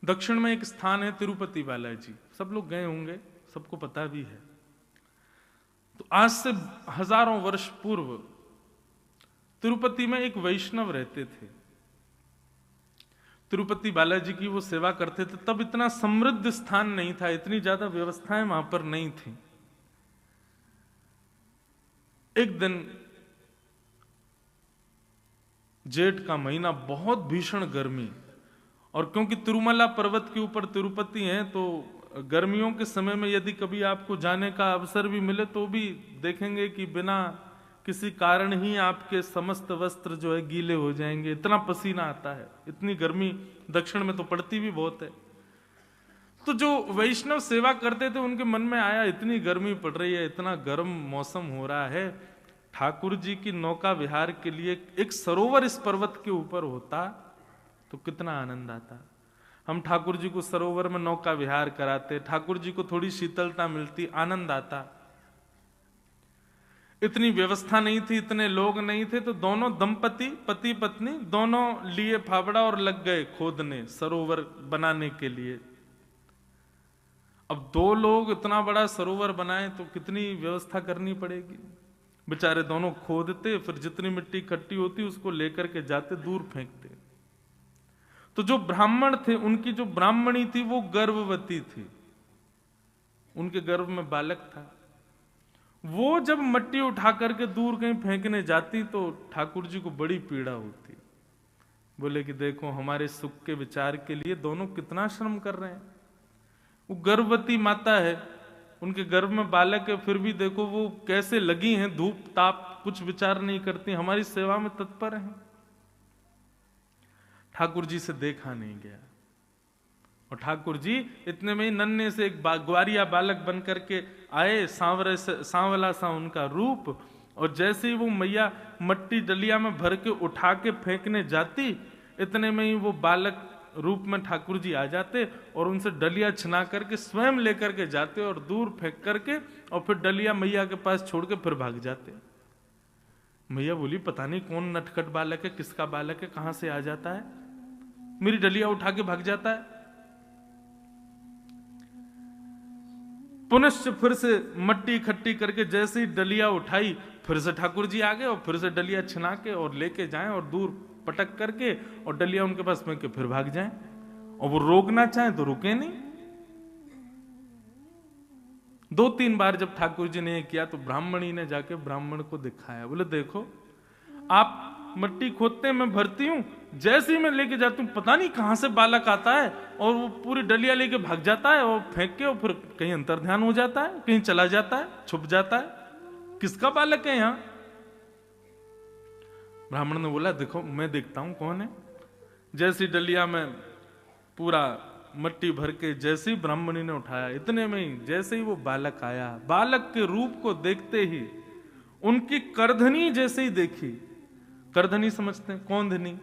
दक्षिण में एक स्थान है तिरुपति बालाजी, सब लोग गए होंगे, सबको पता भी है। तो आज से हजारों वर्ष पूर्व तिरुपति में एक वैष्णव रहते थे। तिरुपति बालाजी की वो सेवा करते थे। तब इतना समृद्ध स्थान नहीं था, इतनी ज्यादा व्यवस्थाएं वहां पर नहीं थी। एक दिन जेठ का महीना, बहुत भीषण गर्मी, और क्योंकि तिरुमला पर्वत के ऊपर तिरुपति है तो गर्मियों के समय में यदि कभी आपको जाने का अवसर भी मिले तो भी देखेंगे कि बिना किसी कारण ही आपके समस्त वस्त्र जो है गीले हो जाएंगे, इतना पसीना आता है। इतनी गर्मी दक्षिण में तो पड़ती भी बहुत है। तो जो वैष्णव सेवा करते थे उनके मन में आया, इतनी गर्मी पड़ रही है, इतना गर्म मौसम हो रहा है, ठाकुर जी की नौका विहार के लिए एक सरोवर इस पर्वत के ऊपर होता तो कितना आनंद आता। हम ठाकुर जी को सरोवर में नौका विहार कराते, ठाकुर जी को थोड़ी शीतलता मिलती, आनंद आता। इतनी व्यवस्था नहीं थी, इतने लोग नहीं थे, तो दोनों दंपति, पति पत्नी दोनों लिए फावड़ा और लग गए खोदने सरोवर बनाने के लिए। अब दो लोग इतना बड़ा सरोवर बनाए तो कितनी व्यवस्था करनी पड़ेगी। बेचारे दोनों खोदते, फिर जितनी मिट्टी इकट्ठी होती उसको लेकर के जाते, दूर फेंकते। तो जो ब्राह्मण थे, उनकी जो ब्राह्मणी थी वो गर्भवती थी, उनके गर्भ में बालक था। वो जब मट्टी उठा करके दूर कहीं फेंकने जाती तो ठाकुर जी को बड़ी पीड़ा होती। बोले कि देखो हमारे सुख के विचार के लिए दोनों कितना श्रम कर रहे हैं। वो गर्भवती माता है, उनके गर्भ में बालक है, फिर भी देखो वो कैसे लगी हैं, धूप ताप कुछ विचार नहीं करती, हमारी सेवा में तत्पर हैं। ठाकुर जी से देखा नहीं गया, और ठाकुर जी इतने में ही नन्हे से एक ग्वारिया बालक बन करके आए, सांवला सा उनका रूप, और जैसे ही वो मैया मट्टी डलिया में भर के उठा के फेंकने जाती, इतने में ही वो बालक रूप में ठाकुर जी आ जाते और उनसे डलिया छिना करके स्वयं लेकर के जाते और दूर फेंक करके, और फिर डलिया मैया के पास छोड़ के फिर भाग जाते। मैया बोली पता नहीं कौन नटखट बालक है, किसका बालक है, कहां से आ जाता है, मेरी डलिया उठा के भाग जाता है। पुनश्च फिर से मट्टी इकट्ठी करके जैसे ही डलिया उठाई, फिर से ठाकुर जी आ गए और फिर से डलिया छिना के और लेके जाएं और दूर पटक करके और डलिया उनके पास फेंक के फिर भाग जाएं, और वो रोकना चाहें तो रुके नहीं। 2-3 बार जब ठाकुर जी ने ये किया तो ब्राह्मणी ने जाके ब्राह्मण को दिखाया, बोले देखो आप मट्टी खोदते मैं भरती हूं, जैसे ही मैं लेके जाती हूं पता नहीं कहां से बालक आता है और वो पूरी डलिया लेके भाग जाता है और फेंक के, और फिर कहीं अंतर्ध्यान हो जाता है, कहीं चला जाता है, छुप जाता है, किसका बालक है यहां। ब्राह्मण ने बोला देखो मैं देखता हूं कौन है। जैसी डलिया में पूरा मट्टी भर के जैसे ही ब्राह्मणी ने उठाया, इतने में ही जैसे ही वो बालक आया, बालक के रूप को देखते ही उनकी करधनी जैसे ही देखी, करधनी समझते हैं, कौंधनी,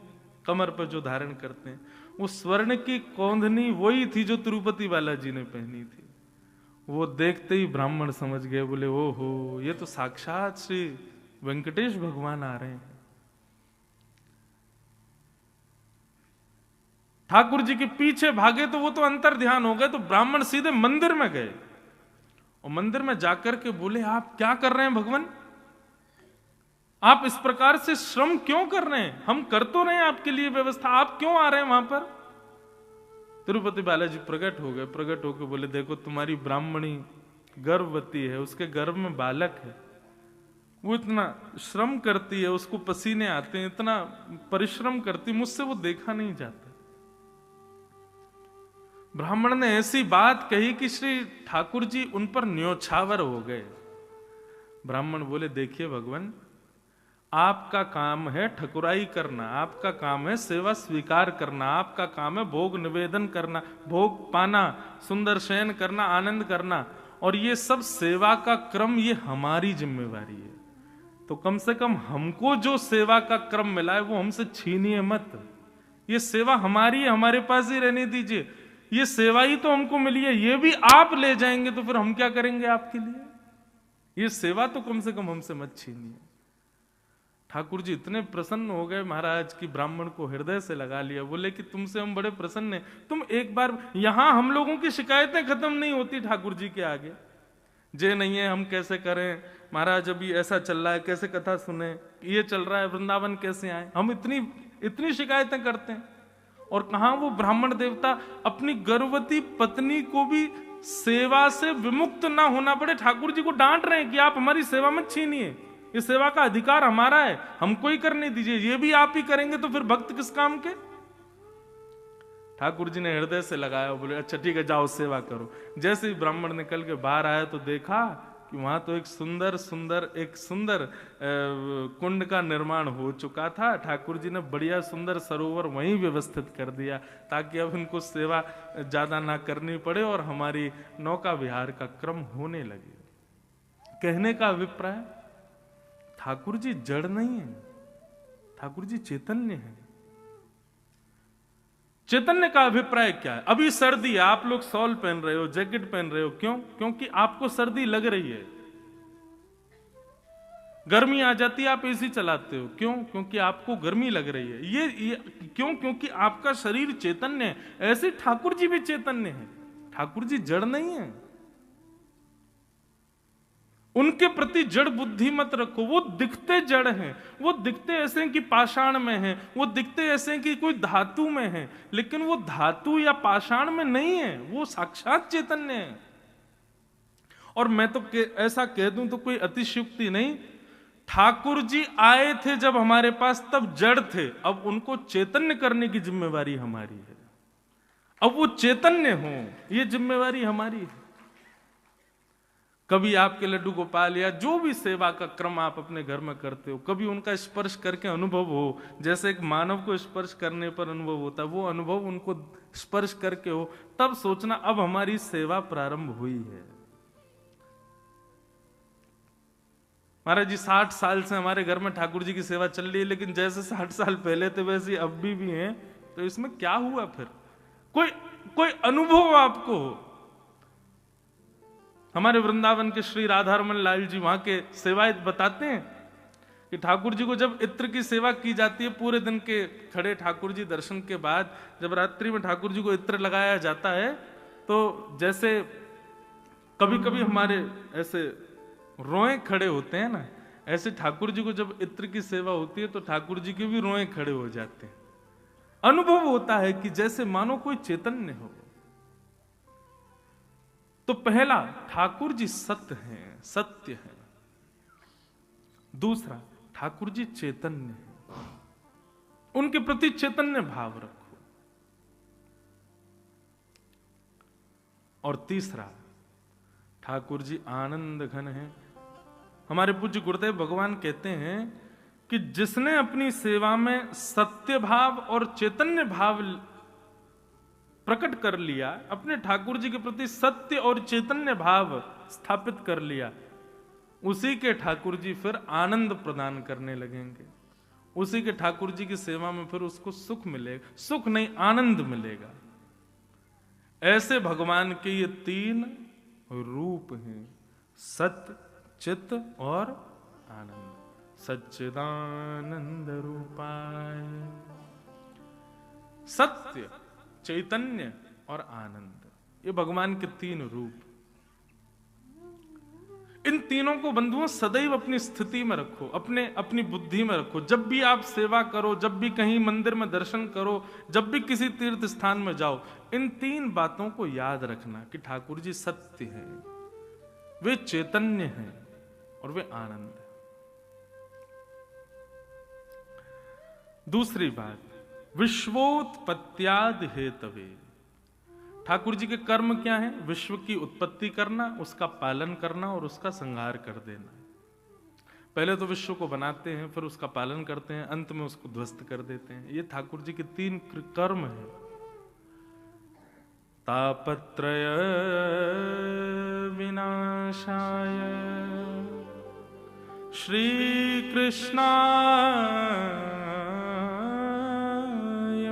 कमर पर जो धारण करते हैं, वो स्वर्ण की कौंधनी वही थी जो तिरुपति बालाजी ने पहनी थी। वो देखते ही ब्राह्मण समझ गए, बोले ओहो ये तो साक्षात श्री वेंकटेश भगवान आ रहे हैं। ठाकुर जी के पीछे भागे तो वो तो अंतर ध्यान हो गए, तो ब्राह्मण सीधे मंदिर में गए और मंदिर में जाकर के बोले आप क्या कर रहे हैं भगवान, आप इस प्रकार से श्रम क्यों कर रहे हैं, हम कर तो रहे हैं आपके लिए व्यवस्था, आप क्यों आ रहे हैं वहां पर। तिरुपति बालाजी प्रकट हो गए, प्रकट होकर बोले देखो तुम्हारी ब्राह्मणी गर्भवती है, उसके गर्भ में बालक है, वो इतना श्रम करती है, उसको पसीने आते हैं, इतना परिश्रम करती, मुझसे वो देखा नहीं जाता। ब्राह्मण ने ऐसी बात कही कि श्री ठाकुर जी उन पर न्योछावर हो गए। ब्राह्मण बोले देखिए भगवान, आपका काम है ठकुराई करना, आपका काम है सेवा स्वीकार करना, आपका काम है भोग निवेदन करना, भोग पाना, सुंदर शयन करना, आनंद करना, और ये सब सेवा का क्रम ये हमारी जिम्मेवारी है। तो कम से कम हमको जो सेवा का क्रम मिला है वो हमसे छीनिए मत, ये सेवा हमारी है, हमारे पास ही रहने दीजिए, ये सेवा ही तो हमको मिली है, ये भी आप ले जाएंगे तो फिर हम क्या करेंगे आपके लिए, ये सेवा तो कम से कम हमसे मत छीनिए। ठाकुर जी इतने प्रसन्न हो गए महाराज की ब्राह्मण को हृदय से लगा लिया। बोले कि तुमसे हम बड़े प्रसन्न हैं, तुम एक बार, यहां हम लोगों की शिकायतें खत्म नहीं होती ठाकुर जी के आगे। जे नहीं है हम कैसे करें महाराज, अभी ऐसा चल रहा है, कैसे कथा सुने, ये चल रहा है, वृंदावन कैसे आए, हम इतनी इतनी शिकायतें करते हैं। और कहा वो ब्राह्मण देवता अपनी गर्भवती पत्नी को भी सेवा से विमुक्त ना होना पड़े, ठाकुर जी को डांट रहे हैं कि आप हमारी सेवा मत छीनिए, ये सेवा का अधिकार हमारा है, हमको ही करने दीजिए, ये भी आप ही करेंगे तो फिर भक्त किस काम के। ठाकुर जी ने हृदय से लगाया, बोले अच्छा ठीक है जाओ सेवा करो। जैसे ही ब्राह्मण निकल के बाहर आया तो देखा कि वहां तो एक सुंदर कुंड का निर्माण हो चुका था। ठाकुर जी ने बढ़िया सुंदर सरोवर वहीं व्यवस्थित कर दिया ताकि अब इनको सेवा ज्यादा ना करनी पड़े और हमारी नौका विहार का क्रम होने लगे। कहने का अभिप्राय, ठाकुर जी जड़ नहीं है, ठाकुर जी चैतन्य है। चैतन्य का अभिप्राय क्या है? अभी सर्दी है, आप लोग शॉल पहन रहे हो, जैकेट पहन रहे हो, क्यों? क्योंकि आपको सर्दी लग रही है। गर्मी आ जाती है आप एसी चलाते हो, क्यों? क्योंकि आपको गर्मी लग रही है। ये क्यों? क्योंकि आपका शरीर चैतन्य है। ऐसे ठाकुर जी भी चैतन्य है, ठाकुर जी जड़ नहीं है। उनके प्रति जड़ बुद्धि मत रखो, वो दिखते जड़ हैं, वो दिखते ऐसे हैं कि पाषाण में हैं, वो दिखते ऐसे हैं कि कोई धातु में है, लेकिन वो धातु या पाषाण में नहीं है, वो साक्षात चैतन्य है। और मैं तो ऐसा कह दूं तो कोई अतिशयोक्ति नहीं, ठाकुर जी आए थे जब हमारे पास तब जड़ थे, अब उनको चैतन्य करने की जिम्मेवारी हमारी है। अब वो चैतन्य हो, ये जिम्मेवारी हमारी है। कभी आपके लड्डू गोपाल या जो भी सेवा का क्रम आप अपने घर में करते हो, कभी उनका स्पर्श करके अनुभव हो, जैसे एक मानव को स्पर्श करने पर अनुभव होता है, वो अनुभव उनको स्पर्श करके हो, तब सोचना अब हमारी सेवा प्रारंभ हुई है। महाराज जी 60 साल से हमारे घर में ठाकुर जी की सेवा चल रही है, लेकिन जैसे 60 साल पहले थे वैसे अब भी हैं, तो इसमें क्या हुआ फिर? कोई अनुभव आपको हो। हमारे वृंदावन के श्री राधारमन लाल जी वहां के सेवायत बताते हैं कि ठाकुर जी को जब इत्र की सेवा की जाती है, पूरे दिन के खड़े ठाकुर जी दर्शन के बाद जब रात्रि में ठाकुर जी को इत्र लगाया जाता है, तो जैसे कभी कभी हमारे ऐसे रोए खड़े होते हैं ना, ऐसे ठाकुर जी को जब इत्र की सेवा होती है तो ठाकुर जी के भी रोए खड़े हो जाते हैं। अनुभव होता है कि जैसे मानो कोई चैतन्य हो। तो पहला, ठाकुर जी सत्य हैं, सत्य है। दूसरा, ठाकुर जी चैतन्य है, उनके प्रति चैतन्य भाव रखो। और तीसरा, ठाकुर जी आनंद घन है। हमारे पूज्य गुरुदेव भगवान कहते हैं कि जिसने अपनी सेवा में सत्य भाव और चैतन्य भाव प्रकट कर लिया, अपने ठाकुर जी के प्रति सत्य और चैतन्य भाव स्थापित कर लिया, उसी के ठाकुर जी फिर आनंद प्रदान करने लगेंगे। उसी के ठाकुर जी की सेवा में फिर उसको सुख मिलेगा, सुख नहीं आनंद मिलेगा। ऐसे भगवान के ये 3 रूप हैं, सत्य, चित्त और आनंद। सच्चिदानंद रूपाय, सत्य, चैतन्य और आनंद, ये भगवान के 3 रूप। इन तीनों को बंधुओं सदैव अपनी स्थिति में रखो, अपनी बुद्धि में रखो। जब भी आप सेवा करो, जब भी कहीं मंदिर में दर्शन करो, जब भी किसी तीर्थ स्थान में जाओ, इन 3 बातों को याद रखना कि ठाकुर जी सत्य हैं, वे चैतन्य हैं और वे आनंद है। दूसरी बात, विश्वोत्पत्त्यादि हेतवे। ठाकुर जी के कर्म क्या है? विश्व की उत्पत्ति करना, उसका पालन करना और उसका संहार कर देना। पहले तो विश्व को बनाते हैं, फिर उसका पालन करते हैं, अंत में उसको ध्वस्त कर देते हैं। ये ठाकुर जी के 3 कर्म हैं। तापत्रय विनाशाय श्री कृष्णाय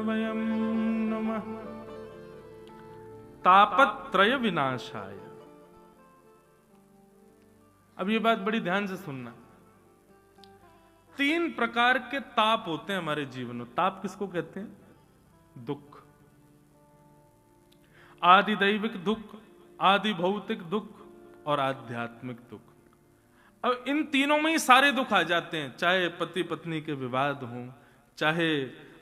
वयम नमः। तापत्रय विनाशाय। अब ये बात बड़ी ध्यान से सुनना। तीन प्रकार के ताप होते हैं हमारे जीवन में। ताप किसको कहते हैं? दुख, आदि दैविक दुख, आदि भौतिक दुख और आध्यात्मिक दुख। अब इन तीनों में ही सारे दुख आ जाते हैं, चाहे पति पत्नी के विवाद हो, चाहे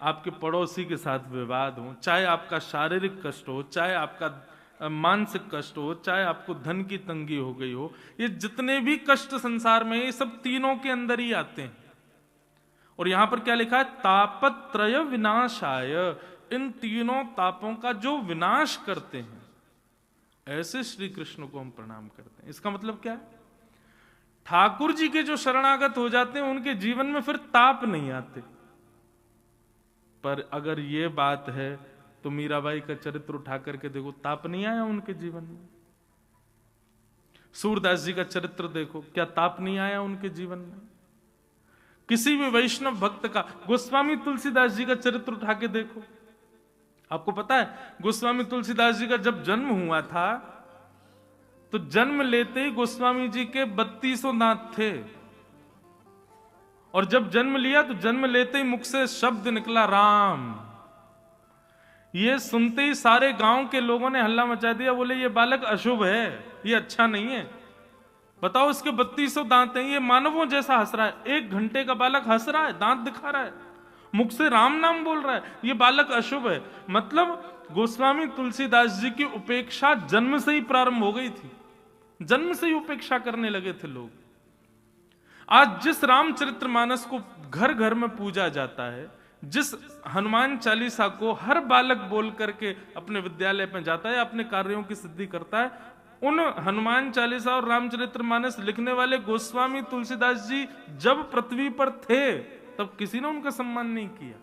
आपके पड़ोसी के साथ विवाद हो, चाहे आपका शारीरिक कष्ट हो, चाहे आपका मानसिक कष्ट हो, चाहे आपको धन की तंगी हो गई हो। ये जितने भी कष्ट संसार में, ये सब तीनों के अंदर ही आते हैं। और यहां पर क्या लिखा है? तापत्रय विनाशाय, इन तीनों तापों का जो विनाश करते हैं, ऐसे श्री कृष्ण को हम प्रणाम करते हैं। इसका मतलब क्या है? ठाकुर जी के जो शरणागत हो जाते हैं उनके जीवन में फिर ताप नहीं आते। पर अगर ये बात है तो मीराबाई का चरित्र उठा करके देखो, ताप नहीं आया उनके जीवन में। सूरदास जी का चरित्र देखो, क्या ताप नहीं आया उनके जीवन में? किसी भी वैष्णव भक्त का, गोस्वामी तुलसीदास जी का चरित्र उठा के देखो। आपको पता है गोस्वामी तुलसीदास जी का जब जन्म हुआ था तो जन्म लेते ही गोस्वामी जी के 3200 दांत थे, और जब जन्म लिया तो जन्म लेते ही मुख से शब्द निकला राम। ये सुनते ही सारे गांव के लोगों ने हल्ला मचा दिया, बोले ये बालक अशुभ है, ये अच्छा नहीं है। बताओ, इसके 3200 दांत हैं, ये मानवों जैसा हंस रहा है। 1 घंटे का बालक हंस रहा है, दांत दिखा रहा है, मुख से राम नाम बोल रहा है, ये बालक अशुभ है। मतलब गोस्वामी तुलसीदास जी की उपेक्षा जन्म से ही प्रारंभ हो गई थी, जन्म से ही उपेक्षा करने लगे थे लोग। आज जिस रामचरितमानस को घर घर में पूजा जाता है, जिस हनुमान चालीसा को हर बालक बोल करके अपने विद्यालय में जाता है, अपने कार्यों की सिद्धि करता है, उन हनुमान चालीसा और रामचरितमानस लिखने वाले गोस्वामी तुलसीदास जी जब पृथ्वी पर थे तब किसी ने उनका सम्मान नहीं किया।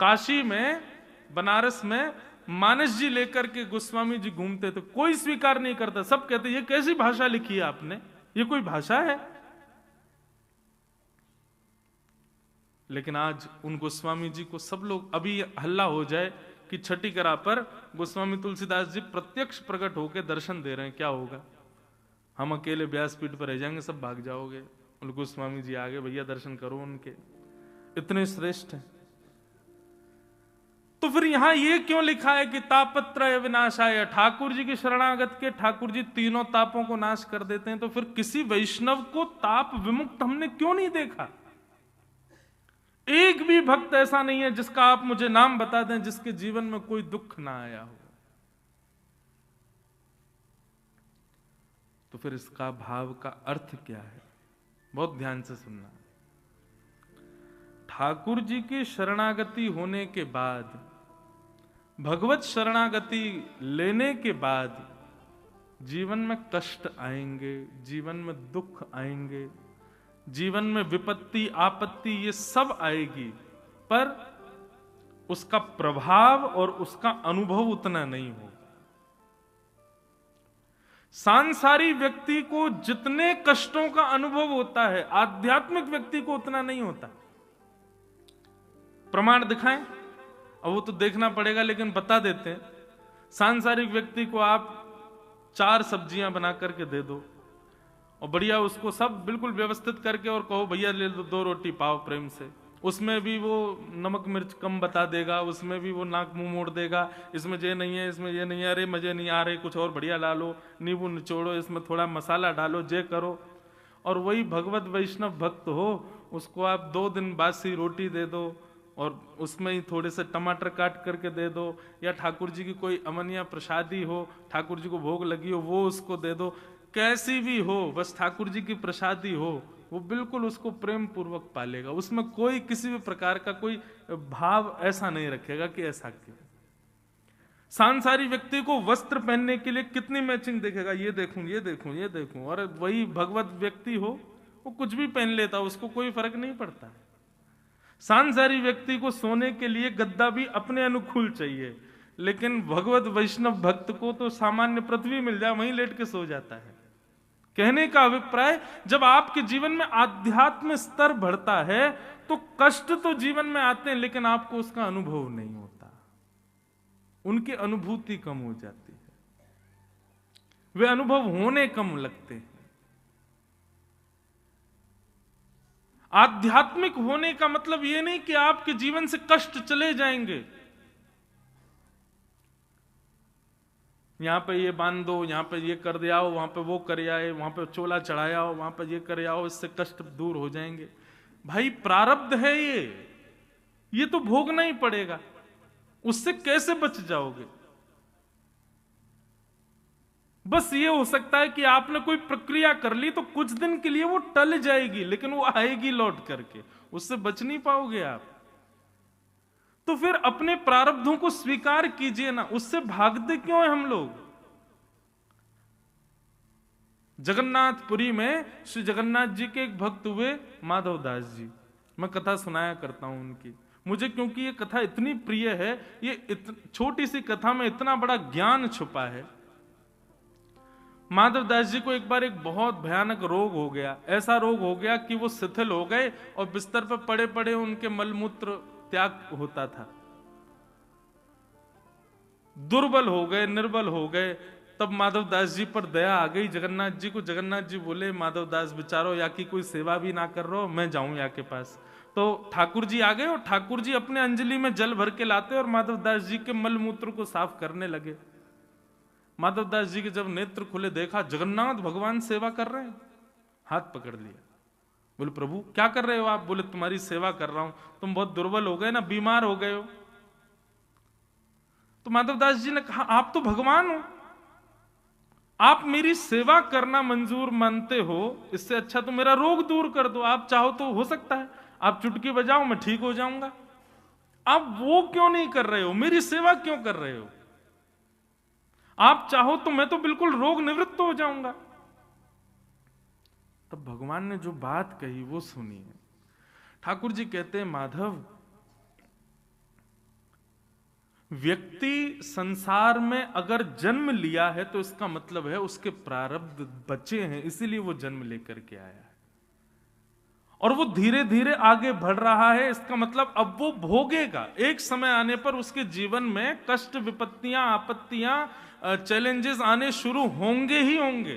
काशी में, बनारस में मानस जी लेकर के गोस्वामी जी घूमते थे, कोई स्वीकार नहीं करता। सब कहते ये कैसी भाषा लिखी है आपने, ये कोई भाषा है? लेकिन आज उन गोस्वामी जी को सब लोग, अभी हल्ला हो जाए कि छठी करा पर गोस्वामी तुलसीदास जी प्रत्यक्ष प्रकट होकर दर्शन दे रहे हैं, क्या होगा? हम अकेले व्यासपीठ पर रह जाएंगे, सब भाग जाओगे। उन गोस्वामी जी आगे, भैया दर्शन करो उनके, इतने श्रेष्ठ हैं। तो फिर यहां ये क्यों लिखा है कि तापत्रय विनाशाय? ठाकुर जी के शरणागत के ठाकुर जी तीनों तापों को नाश कर देते हैं, तो फिर किसी वैष्णव को ताप विमुक्त हमने क्यों नहीं देखा? एक भी भक्त ऐसा नहीं है जिसका आप मुझे नाम बता दें जिसके जीवन में कोई दुख ना आया हो। तो फिर इसका भाव का अर्थ क्या है? बहुत ध्यान से सुनना। ठाकुर जी की शरणागति होने के बाद, भगवत शरणागति लेने के बाद जीवन में कष्ट आएंगे, जीवन में दुख आएंगे, जीवन में विपत्ति आपत्ति ये सब आएगी, पर उसका प्रभाव और उसका अनुभव उतना नहीं होगा। सांसारिक व्यक्ति को जितने कष्टों का अनुभव होता है, आध्यात्मिक व्यक्ति को उतना नहीं होता। प्रमाण दिखाएं? अब वो तो देखना पड़ेगा, लेकिन बता देते हैं। सांसारिक व्यक्ति को आप 4 सब्जियां बना करके दे दो और बढ़िया उसको सब बिल्कुल व्यवस्थित करके और कहो भैया ले लो 2 रोटी पाव प्रेम से, उसमें भी वो नमक मिर्च कम बता देगा, उसमें भी वो नाक मुंह मोड़ देगा, इसमें ये नहीं है, इसमें ये नहीं है, अरे मजे नहीं आ रहे, कुछ और बढ़िया डालो, नींबू निचोड़ो, इसमें थोड़ा मसाला डालो, जे करो। और वही भगवत वैष्णव भक्त हो, उसको आप 2 दिन बासी रोटी दे दो और उसमें ही थोड़े से टमाटर काट करके दे दो, या ठाकुर जी की कोई अमनिया प्रसादी हो, ठाकुर जी को भोग लगी हो, वो उसको दे दो। कैसी भी हो, बस ठाकुर जी की प्रसादी हो, वो बिल्कुल उसको प्रेम पूर्वक पालेगा। उसमें कोई किसी भी प्रकार का कोई भाव ऐसा नहीं रखेगा कि ऐसा क्यों। सांसारिक व्यक्ति को वस्त्र पहनने के लिए कितनी मैचिंग देखेगा, ये देखूं, ये देखूं, ये देखूं, और वही भगवत व्यक्ति हो, वो कुछ भी पहन लेता, उसको कोई फर्क नहीं पड़ता। सांसारिक व्यक्ति को सोने के लिए गद्दा भी अपने अनुकूल चाहिए, लेकिन भगवत वैष्णव भक्त को तो सामान्य पृथ्वी मिल जाए वहीं लेट के सो जाता है। कहने का अभिप्राय, जब आपके जीवन में आध्यात्म स्तर बढ़ता है तो कष्ट तो जीवन में आते हैं, लेकिन आपको उसका अनुभव नहीं होता, उनकी अनुभूति कम हो जाती है, वे अनुभव होने कम लगते हैं। आध्यात्मिक होने का मतलब ये नहीं कि आपके जीवन से कष्ट चले जाएंगे। यहां पे ये बांध दो, यहां पे ये कर दिया हो, वहां पे वो कर आए, वहां पे चोला चढ़ाया हो, वहां पे ये कर आओ, इससे कष्ट दूर हो जाएंगे। भाई प्रारब्ध है ये तो भोगना ही पड़ेगा, उससे कैसे बच जाओगे? बस ये हो सकता है कि आपने कोई प्रक्रिया कर ली तो कुछ दिन के लिए वो टल जाएगी, लेकिन वो आएगी लौट करके, उससे बच नहीं पाओगे आप। तो फिर अपने प्रारब्धों को स्वीकार कीजिए ना, उससे भागते क्यों हैं हम लोग? जगन्नाथपुरी में श्री जगन्नाथ जी के एक भक्त हुए माधव दास जी, मैं कथा सुनाया करता हूं उनकी, मुझे क्योंकि ये कथा इतनी प्रिय है। ये छोटी सी कथा में इतना बड़ा ज्ञान छुपा है। माधव दास जी को एक बार एक बहुत भयानक रोग हो गया, ऐसा रोग हो गया कि वो शिथिल हो गए और बिस्तर पर पड़े पड़े उनके मलमूत्र त्याग होता था, दुर्बल हो गए, निर्बल हो गए। तब माधव दास जी पर दया आ गई जगन्नाथ जी को। जगन्नाथ जी बोले, माधव दास बेचारो या की कोई सेवा भी ना कर रहे हो, मैं जाऊं या के पास। तो ठाकुर जी आ गए और ठाकुर जी अपने अंजलि में जल भर के लाते और माधव दास जी के मलमूत्र को साफ करने लगे। माधव दास जी के जब नेत्र खुले, देखा जगन्नाथ भगवान सेवा कर रहे हैं, हाथ पकड़ लिया। बोले प्रभु क्या कर रहे हो आप? बोले तुम्हारी सेवा कर रहा हूं, तुम बहुत दुर्बल हो गए ना, बीमार हो गए हो। तो माधव दास जी ने कहा आप तो भगवान हो, आप मेरी सेवा करना मंजूर मानते हो, इससे अच्छा तो मेरा रोग दूर कर दो। आप चाहो तो हो सकता है आप चुटकी बजाओ मैं ठीक हो जाऊंगा, आप वो क्यों नहीं कर रहे हो? मेरी सेवा क्यों कर रहे हो? आप चाहो तो मैं तो बिल्कुल रोग निवृत्त हो जाऊंगा। तब भगवान ने जो बात कही वो सुनिए। ठाकुर जी कहते हैं माधव, व्यक्ति संसार में अगर जन्म लिया है तो इसका मतलब है उसके प्रारब्ध बचे हैं, इसीलिए वो जन्म लेकर के आया है और वो धीरे धीरे आगे बढ़ रहा है। इसका मतलब अब वो भोगेगा, एक समय आने पर उसके जीवन में कष्ट, विपत्तियां, आपत्तियां, चैलेंजेस आने शुरू होंगे ही होंगे,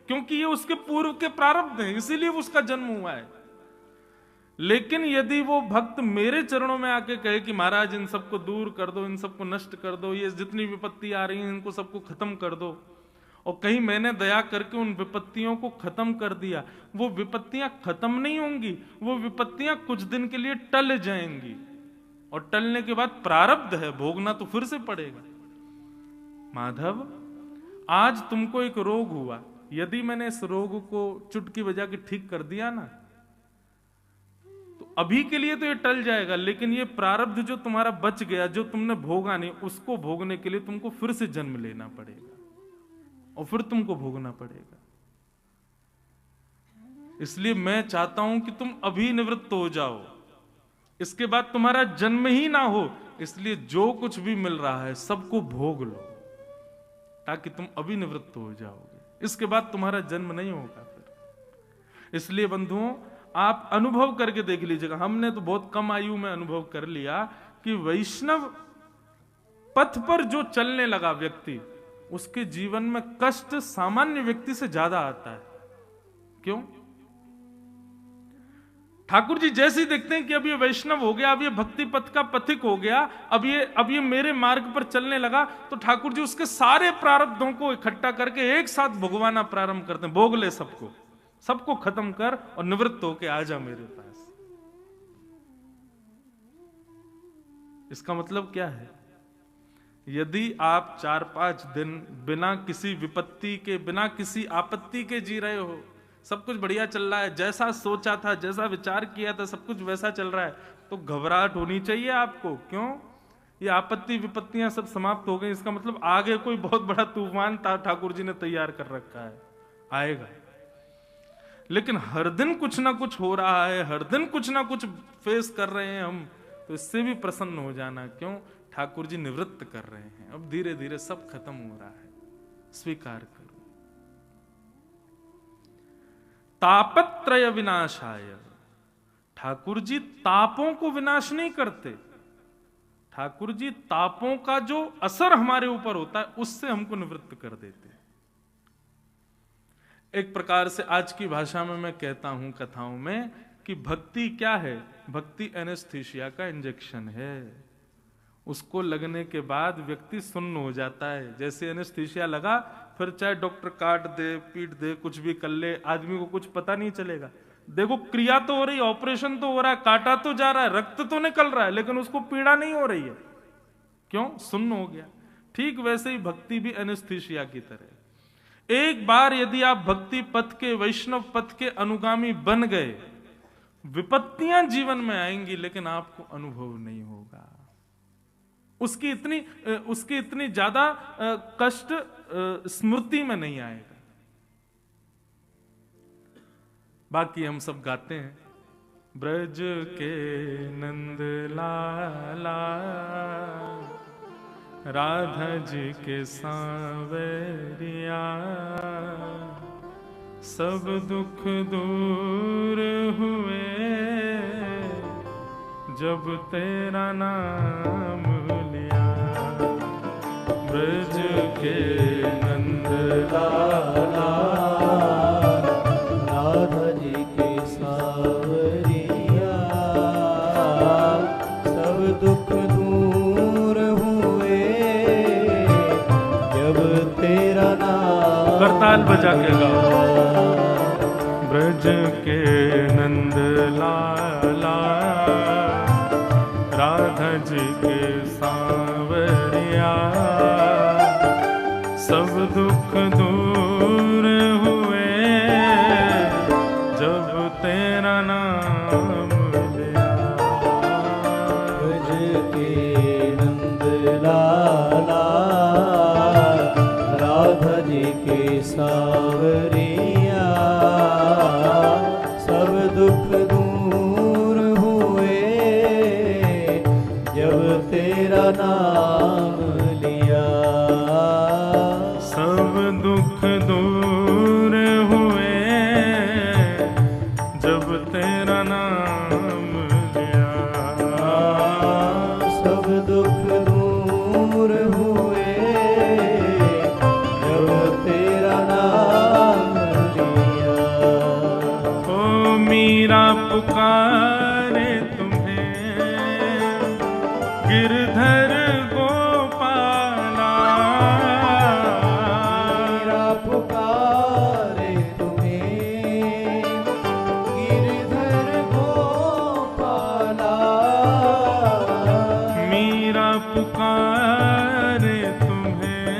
क्योंकि ये उसके पूर्व के प्रारब्ध हैं, इसीलिए उसका जन्म हुआ है। लेकिन यदि वो भक्त मेरे चरणों में आके कहे कि महाराज इन सबको दूर कर दो, इन सबको नष्ट कर दो, ये जितनी विपत्ति आ रही हैं इनको सबको खत्म कर दो, और कहीं मैंने दया करके उन विपत्तियों को खत्म कर दिया, वो विपत्तियां खत्म नहीं होंगी, वो विपत्तियां कुछ दिन के लिए टल जाएंगी और टलने के बाद प्रारब्ध है, भोगना तो फिर से पड़ेगा। माधव आज तुमको एक रोग हुआ, यदि मैंने इस रोग को चुटकी बजा के ठीक कर दिया ना तो अभी के लिए तो ये टल जाएगा, लेकिन ये प्रारब्ध जो तुम्हारा बच गया, जो तुमने भोगा नहीं, उसको भोगने के लिए तुमको फिर से जन्म लेना पड़ेगा और फिर तुमको भोगना पड़ेगा। इसलिए मैं चाहता हूं कि तुम अभी निवृत्त हो जाओ, इसके बाद तुम्हारा जन्म ही ना हो। इसलिए जो कुछ भी मिल रहा है सबको भोग लो ताकि तुम अभी निवृत्त हो जाओगे, इसके बाद तुम्हारा जन्म नहीं होगा फिर। इसलिए बंधुओं आप अनुभव करके देख लीजिएगा, हमने तो बहुत कम आयु में अनुभव कर लिया कि वैष्णव पथ पर जो चलने लगा व्यक्ति, उसके जीवन में कष्ट सामान्य व्यक्ति से ज्यादा आता है। क्यों? ठाकुर जी जैसे ही देखते हैं कि अब ये वैष्णव हो गया, अब ये भक्ति पथ का पथिक हो गया, अब ये मेरे मार्ग पर चलने लगा, तो ठाकुर जी उसके सारे प्रारब्धों को इकट्ठा करके एक साथ भोगवाना प्रारंभ करते हैं। भोग ले सबको, सबको खत्म कर और निवृत्त होके आ जा मेरे पास। इसका मतलब क्या है? यदि आप 4-5 दिन बिना किसी विपत्ति के, बिना किसी आपत्ति के जी रहे हो, सब कुछ बढ़िया चल रहा है, जैसा सोचा था, जैसा विचार किया था, सब कुछ वैसा चल रहा है, तो घबराहट होनी चाहिए आपको। क्यों? ये आपत्ति विपत्तियां सब समाप्त हो गई, इसका मतलब आगे कोई बहुत बड़ा तूफान ठाकुर जी ने तैयार कर रखा है, आएगा। लेकिन हर दिन कुछ ना कुछ हो रहा है, हर दिन कुछ ना कुछ फेस कर रहे हैं हम, तो इससे भी प्रसन्न हो जाना। क्यों? ठाकुर जी निवृत्त कर रहे हैं, अब धीरे धीरे सब खत्म हो रहा है, स्वीकार करो। तापत्रय विनाशाय, ठाकुर जी तापों को विनाश नहीं करते, ठाकुर जी तापों का जो असर हमारे ऊपर होता है उससे हमको निवृत्त कर देते हैं। एक प्रकार से आज की भाषा में मैं कहता हूं कथाओं में कि भक्ति क्या है? भक्ति एनेस्थीसिया का इंजेक्शन है। उसको लगने के बाद व्यक्ति सुन्न हो जाता है। जैसे एनेस्थीसिया लगा, फिर चाहे डॉक्टर काट दे, पीट दे, कुछ भी कर ले, आदमी को कुछ पता नहीं चलेगा। देखो, क्रिया तो हो रही, ऑपरेशन तो हो रहा है, काटा तो जा रहा है, रक्त तो निकल रहा है, लेकिन उसको पीड़ा नहीं हो रही है। क्यों? सुन्न हो गया। ठीक वैसे ही भक्ति भी एनेस्थीसिया की तरह। एक बार यदि आप भक्ति पथ के, वैष्णव पथ के अनुगामी बन गए, विपत्तियां जीवन में आएंगी लेकिन आपको अनुभव नहीं होगा। उसकी इतनी ज्यादा कष्ट स्मृति में नहीं आएगा। बाकी हम सब गाते हैं, ब्रज के नंद लाला, राधा जी के सांवरिया, सब दुख दूर हुए जब तेरा नाम लिया। ब्रज के नंद लाला, राधा जी के सांवरिया, सब दुख दूर हुए जब तेरा नाम। करताल बजा के गाओ। ब्रज के नंद लाला, राधा जी के सांवरिया, सब दुख दूर हुए जब तेरा नाम लिया। ब्रज के नंद लाला, राधा जी के सांवरिया, सब दुख दूर हुए जब तेरा नाम लिया। सब दुख दूर हुए जब तेरा नाम लिया। सब दुख दूर हुए जब तेरा नाम लिया। ओ मीरा पुकारे तुम्हें, गिरधर गोपाला, मीरा पुकारे तुम्हें, गिरधर गोपाला, मीरा पुकारे तुम्हें,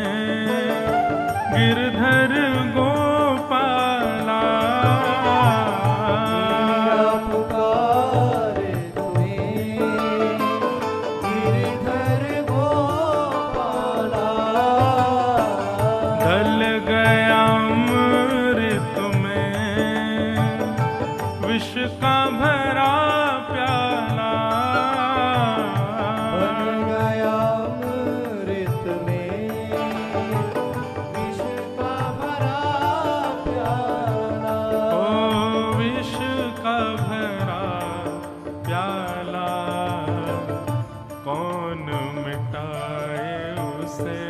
गिरधर गोपाला, मीरा पुकारे तुम्हें, गिरधर गोपाला। ढल गया अमृत में विष का भरा प्याला, बन गया अमृत में विष का भरा प्याला। ओ विष का भरा प्याला, कौन मिटाए उसे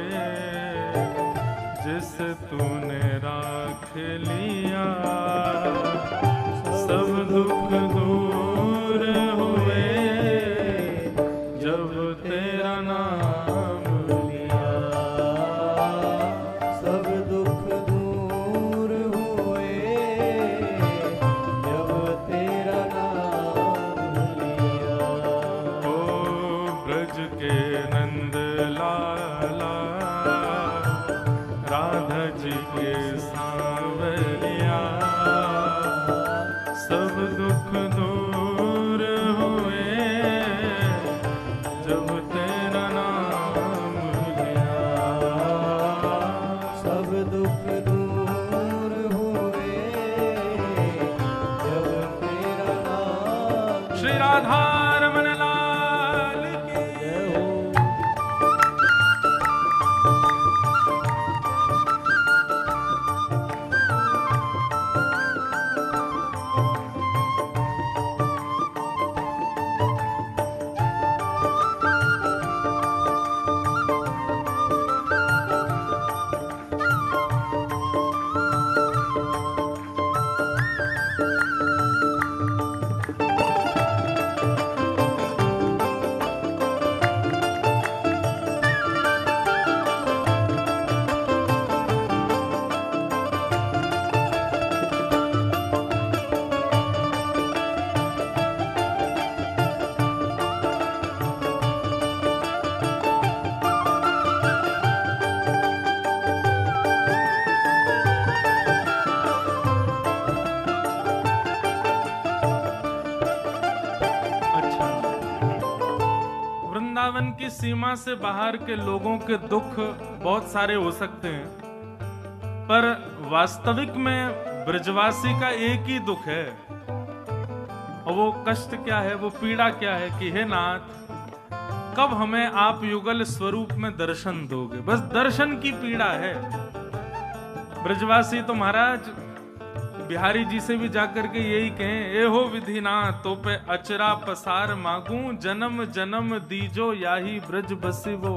जिस तूने राख लिया। सब दुख दूर हुए जब तेरा नाम लिया। सब दुख दूर हुए जब तेरा नाम लिया। ओ ब्रज के नंद लाला, राधा जी के सांवरिया, सब दुख दूर हुए जब तेरा नाम लिया। सब दुख दूर हुए जब तेरा नाम। श्री राधा रमन लाल की जय हो। की सीमा से बाहर के लोगों के दुख बहुत सारे हो सकते हैं, पर वास्तविक में ब्रजवासी का एक ही दुख है, और वो कष्ट क्या है, वो पीड़ा क्या है कि हे नाथ, कब हमें आप युगल स्वरूप में दर्शन दोगे। बस दर्शन की पीड़ा है। ब्रजवासी तो महाराज बिहारी जी से भी जाकर के यही कहें, ए हो विधिनाथ तो पे अचरा पसार मांगू, जन्म जन्म दीजो याही ब्रज बसिवो।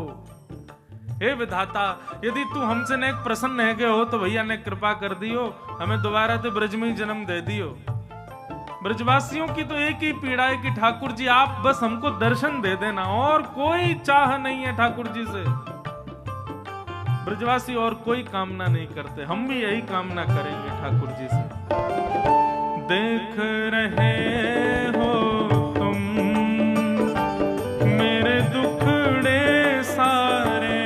हे विधाता, यदि तू हमसे ने एक प्रसन्न है गए हो तो भैया ने कृपा कर दियो, हमें दोबारा तो ब्रज में ही जन्म दे दियो। ब्रजवासियों की तो एक ही पीड़ा है कि ठाकुर जी आप बस हमको दर्शन दे देना, और कोई चाह नहीं है ठाकुर जी से। ब्रजवासी और कोई कामना नहीं करते, हम भी यही कामना करेंगे ठाकुर जी से। देख रहे हो तुम मेरे दुखड़े सारे,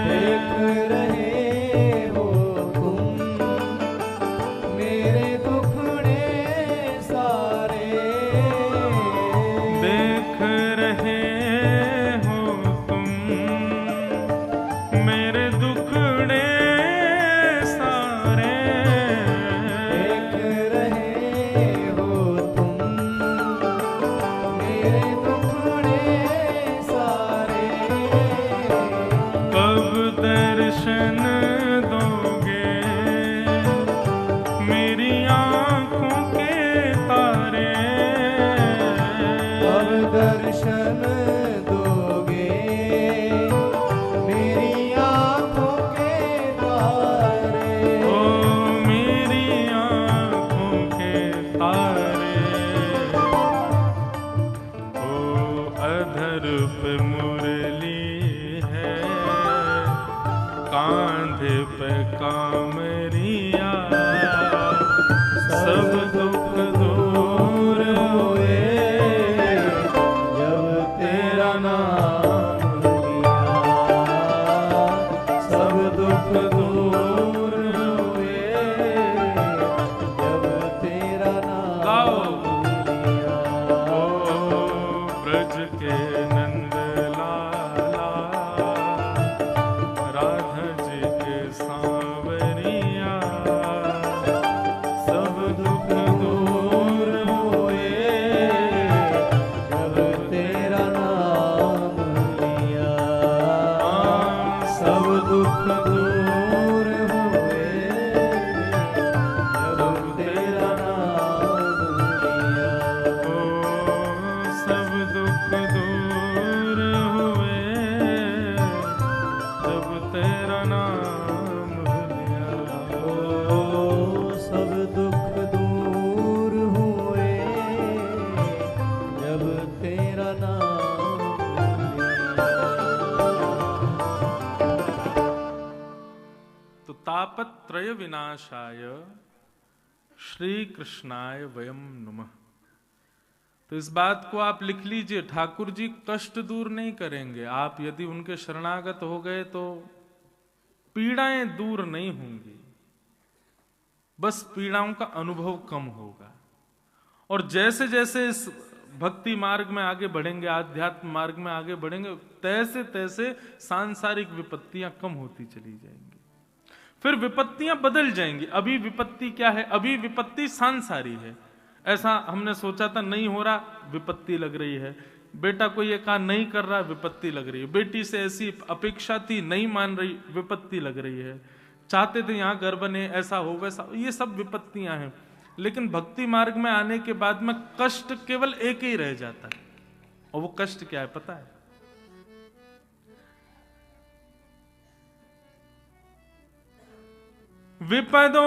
देख रहे हो तुम मेरे दुखड़े सारे, देख रहे हो तुम मेरे दुखड़े सारे, देख रहे हो तुम मेरे दुखड़े सारे, कब दर्शन दोगे मेरी आंखों के तारे, अब दर्शन दोगे मेरी आँखों के तारे, ओ मेरी आंखों के तारे। ओ अधर पे मुरली है, कांधे पे कामरिया, सब दुख दूर हुए जब तेरा नाम लिया, सब दुख दूर हुए जब तेरा गाओ। नाम लिया। ओ ब्रज के नंद लाला, राधा जी के सांवरिया, सब दुख दूर हुए जब तेरा नाम लिया, सब दुख दूर हुए जब तेरा नाम लिया, ओ सब दुख दूर हुए जब तेरा नाम लिया। ओ सब दुख दूर हुए जब तेरा नाम लिया। तो तापत्रय विनाशाय श्री कृष्णाय वयम नमः। तो इस बात को आप लिख लीजिए, ठाकुर जी कष्ट दूर नहीं करेंगे। आप यदि उनके शरणागत हो गए तो पीड़ाएं दूर नहीं होंगी, बस पीड़ाओं का अनुभव कम होगा। और जैसे जैसे इस भक्ति मार्ग में आगे बढ़ेंगे, आध्यात्म मार्ग में आगे बढ़ेंगे, तैसे तैसे सांसारिक विपत्तियां कम होती चली जाएंगी, फिर विपत्तियां बदल जाएंगी। अभी विपत्ति क्या है? अभी विपत्ति सांसारी है। ऐसा हमने सोचा था, नहीं हो रहा, विपत्ति लग रही है। बेटा कोई ये काम नहीं कर रहा, विपत्ति लग रही है। बेटी से ऐसी अपेक्षा थी, नहीं मान रही, विपत्ति लग रही है। चाहते थे यहां घर बने, ऐसा हो वैसा, ये सब विपत्तियां हैं। लेकिन भक्ति मार्ग में आने के बाद में कष्ट केवल एक ही रह जाता है, और वो कष्ट क्या है पता है? विपदो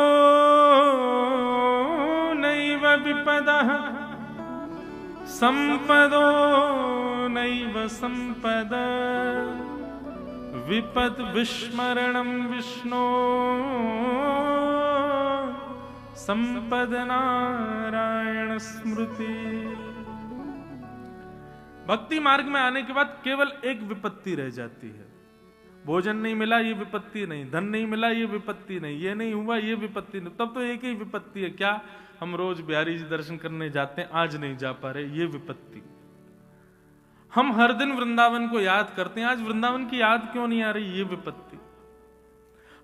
नैव विपदः संपदो नैव संपद, विपद विस्मरणं विष्णो संपद नारायण स्मृति। भक्ति मार्ग में आने के बाद केवल एक विपत्ति रह जाती है। भोजन नहीं मिला, ये विपत्ति नहीं। धन नहीं मिला, ये विपत्ति नहीं। ये नहीं हुआ, ये विपत्ति नहीं। तब तो एक ही विपत्ति है, क्या? हम रोज बिहारी जी दर्शन करने जाते हैं, आज नहीं जा पा रहे, ये विपत्ति। हम हर दिन वृंदावन को याद करते हैं, आज वृंदावन की याद क्यों नहीं आ रही, ये विपत्ति।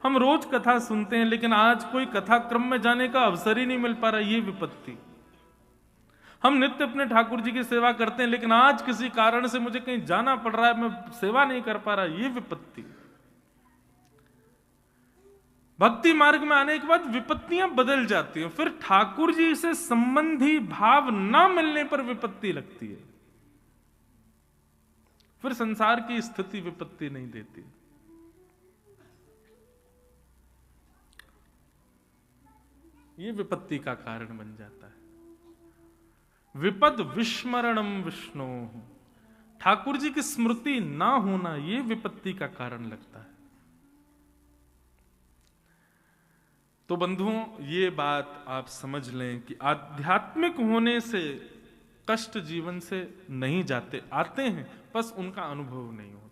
हम रोज कथा सुनते हैं लेकिन आज कोई कथा क्रम में जाने का अवसर ही नहीं मिल पा रहा, ये विपत्ति। हम नित्य अपने ठाकुर जी की सेवा करते हैं लेकिन आज किसी कारण से मुझे कहीं जाना पड़ रहा है, मैं सेवा नहीं कर पा रहा, ये विपत्ति। भक्ति मार्ग में आने के बाद विपत्तियां बदल जाती हैं, फिर ठाकुर जी से संबंधी भाव ना मिलने पर विपत्ति लगती है, फिर संसार की स्थिति विपत्ति नहीं देती। ये विपत्ति का कारण बन जाता है। विपद विस्मरणम विष्णु, ठाकुर जी की स्मृति ना होना ये विपत्ति का कारण लगता है। तो बंधुओं, ये बात आप समझ लें कि आध्यात्मिक होने से कष्ट जीवन से नहीं जाते, आते हैं, बस उनका अनुभव नहीं होता।